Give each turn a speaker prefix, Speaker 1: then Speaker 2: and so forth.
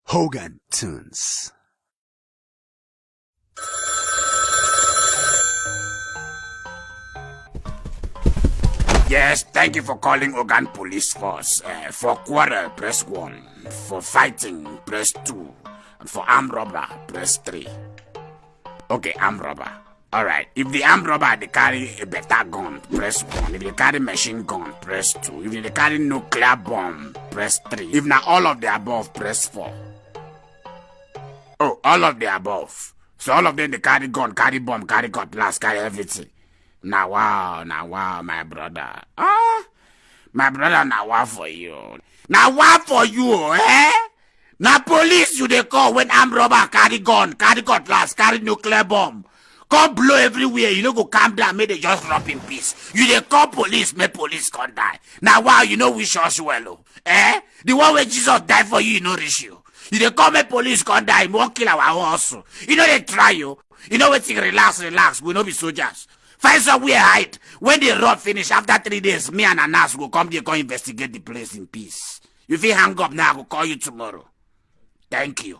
Speaker 1: Hogan Tunes.
Speaker 2: Yes, thank you for calling Ogan Police Force. For quarrel, press 1. For fighting, press 2. And for armed robber, press 3. Okay, armed robber. Alright, if the armed robber they carry a better gun, press 1. If they carry machine gun, press 2. If they carry nuclear bomb, press 3. If not all of the above, press 4. Oh, all of the above. So all of them they carry gun, carry bomb, carry cutlass, carry everything. Now wow, my brother. My brother, now wow for you. Now wow for you, eh? Now police you they call when armed robber carry gun, carry cutlass, carry nuclear bomb. Come blow everywhere, you know go calm down, make they just drop in peace. You they call police, make police come die. Now wow, you know we church well, oh. Eh? The one where Jesus died for you know reach you. You they call me police come die, won't kill our hustle. You know they try you. You know what relax, we no be soldiers. Find somewhere hide. When the road finish after 3 days, me and Anas will come there, go investigate the place in peace. If you hang up now, I will call you tomorrow. Thank you.